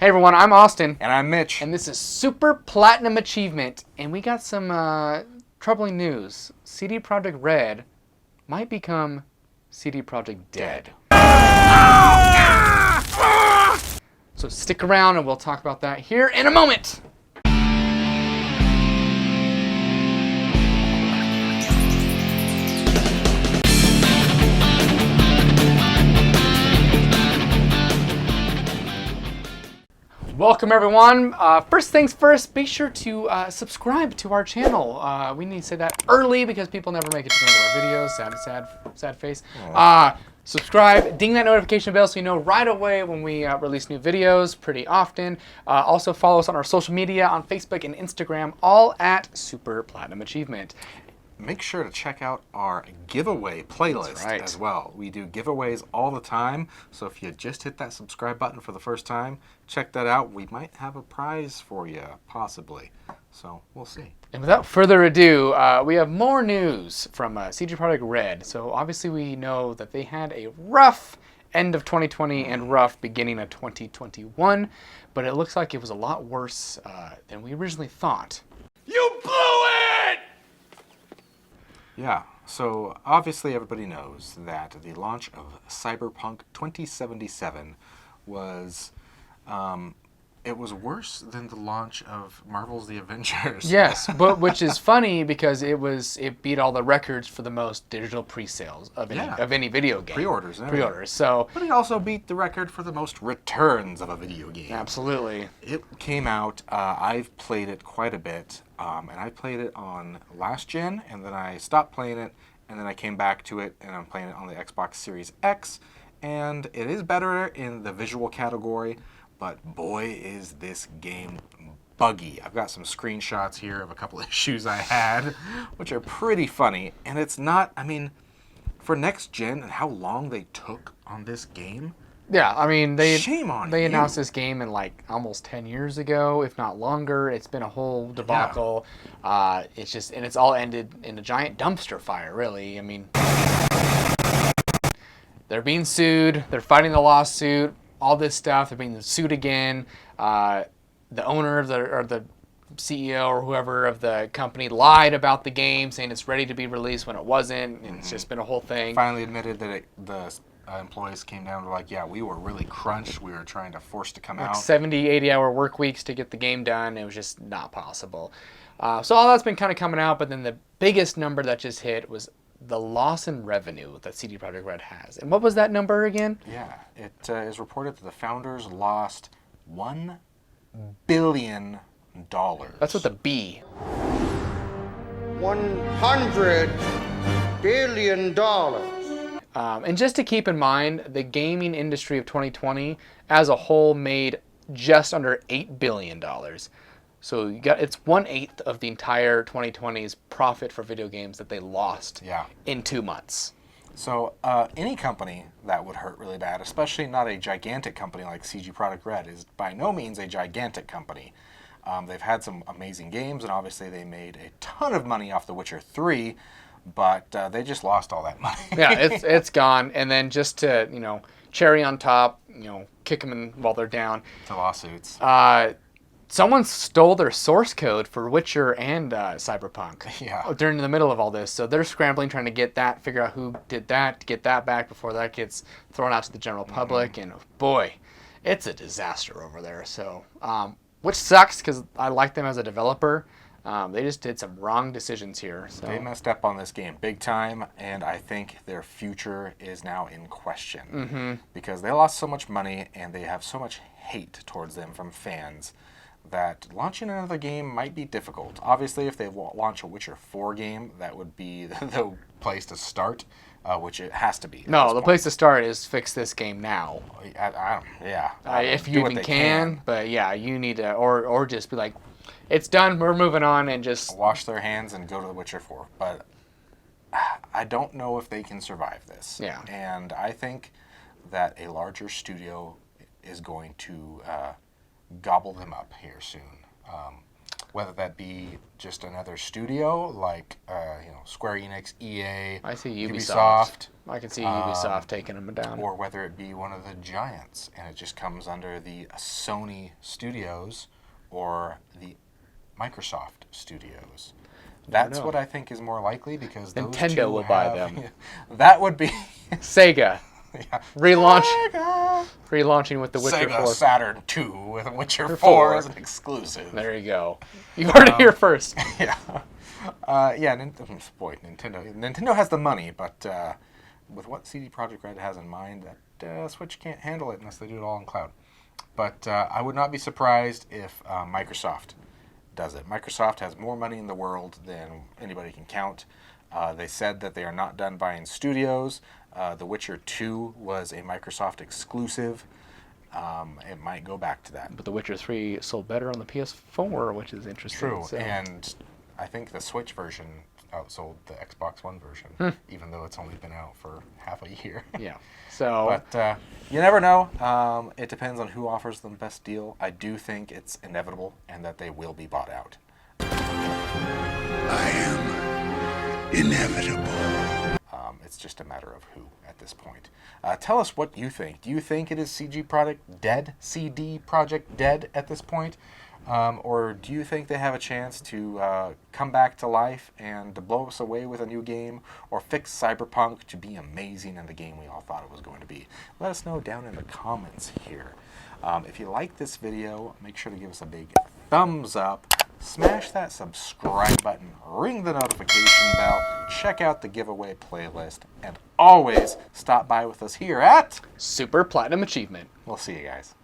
Hey everyone, I'm Austin. And I'm Mitch. And this is Super Platinum Achievement. And we got some troubling news. CD Projekt Red might become CD Projekt Dead. So stick around and we'll talk about that here in a moment. Welcome everyone. First things first, be sure to subscribe to our channel. We need to say that early because people never make it to the end of our videos. Sad face. Subscribe, ding that notification bell so you know right away when we release new videos pretty often. Also follow us on our social media on Facebook and Instagram, all at Super Platinum Achievement. Make sure to check out our giveaway playlist as well. We do giveaways all the time, so if you just hit that subscribe button for the first time, check that out. We might have a prize for you, possibly. So we'll see. And without further ado, we have more news from CD Projekt Red. So obviously we know that they had a rough end of 2020 and rough beginning of 2021, but it looks like it was a lot worse than we originally thought. You blew it! Yeah, so obviously everybody knows that the launch of Cyberpunk 2077 was, it was worse than the launch of Marvel's The Avengers. Yes, but which is funny because it beat all the records for the most digital pre-sales of any video game. Pre-orders. So, but it also beat the record for the most returns of a video game. Absolutely. It came out. I've played it quite a bit, and I played it on last gen, and then I stopped playing it, and then I came back to it, and I'm playing it on the Xbox Series X, and it is better in the visual category. But boy, is this game buggy. I've got some screenshots here of a couple of issues I had, which are pretty funny. And it's not, I mean, for next gen and how long they took on this game. Yeah, I mean, shame on they you. announced this game in like almost 10 years ago, if not longer. It's been a whole debacle. Yeah. It's all ended in a giant dumpster fire, really. I mean, they're being sued. They're fighting the lawsuit. All this stuff, they're being sued again. The owner of the CEO or whoever of the company lied about the game, saying it's ready to be released when it wasn't, and it's just been a whole thing. Finally admitted that the employees came down to like, yeah, we were really crunched. We were trying to force to come out. 70, 80-hour work weeks to get the game done. It was just not possible. So all that's been kind of coming out, but then the biggest number that just hit was the loss in revenue that CD Projekt Red has. And what was that number again? Yeah, it is reported that the founders lost $1 billion. That's with a B. $100 billion. And just to keep in mind, the gaming industry of 2020 as a whole made just under $8 billion. So it's 1/8 of the entire 2020's profit for video games that they lost in 2 months. So any company that would hurt really bad, especially not a gigantic company like CD Projekt Red, is by no means a gigantic company. They've had some amazing games, and obviously they made a ton of money off The Witcher 3, but they just lost all that money. Yeah, it's gone. And then just to, cherry on top, kick them in while they're down. To lawsuits. Someone stole their source code for Witcher and Cyberpunk during the middle of all this. So they're scrambling, trying to get that, figure out who did that, get that back before that gets thrown out to the general public. And boy, it's a disaster over there. So, which sucks because I like them as a developer. They just did some wrong decisions here. So. They messed up on this game big time, and I think their future is now in question. Because they lost so much money and they have so much hate towards them from fans that launching another game might be difficult. Obviously, if they launch a Witcher 4 game, that would be the place to start, which it has to be. No, the place to start is fix this game now. If you even can, but yeah, you need to, or just be like, it's done, we're moving on, and just wash their hands and go to The Witcher 4. But I don't know if they can survive this. Yeah. And I think that a larger studio is going to gobble them up here soon. whether that be just another studio like Square Enix, EA, I see Ubisoft. I can see Ubisoft taking them down. or whether it be one of the giants and it just comes under the Sony Studios or the Microsoft Studios. That's what I think is more likely because those Nintendo two will buy them. That would be Sega. yeah. Relaunching with The Witcher Sega 4. Saturn 2 with Witcher 4 4 as an exclusive. There you go. You heard it here first. Yeah. Nintendo has the money, but with what CD Projekt Red has in mind, that Switch can't handle it unless they do it all in cloud. But I would not be surprised if Microsoft does it. Microsoft has more money in the world than anybody can count. They said that they are not done buying studios. The Witcher 2 was a Microsoft exclusive. It might go back to that. But The Witcher 3 sold better on the PS4, which is interesting. True, So. and I think the Switch version outsold the Xbox One version, even though it's only been out for half a year. Yeah. So. But you never know. It depends on who offers them the best deal. I do think it's inevitable and that they will be bought out. I am inevitable. It's just a matter of who at this point. Tell us what you think. Do you think it is CD Projekt Dead at this point? Or do you think they have a chance to come back to life and to blow us away with a new game or fix Cyberpunk to be amazing in the game we all thought it was going to be? Let us know down in the comments here. If you like this video, make sure to give us a big thumbs up. Smash that subscribe button, ring the notification bell, check out the giveaway playlist, and always stop by with us here at Super Platinum Achievement. We'll see you guys.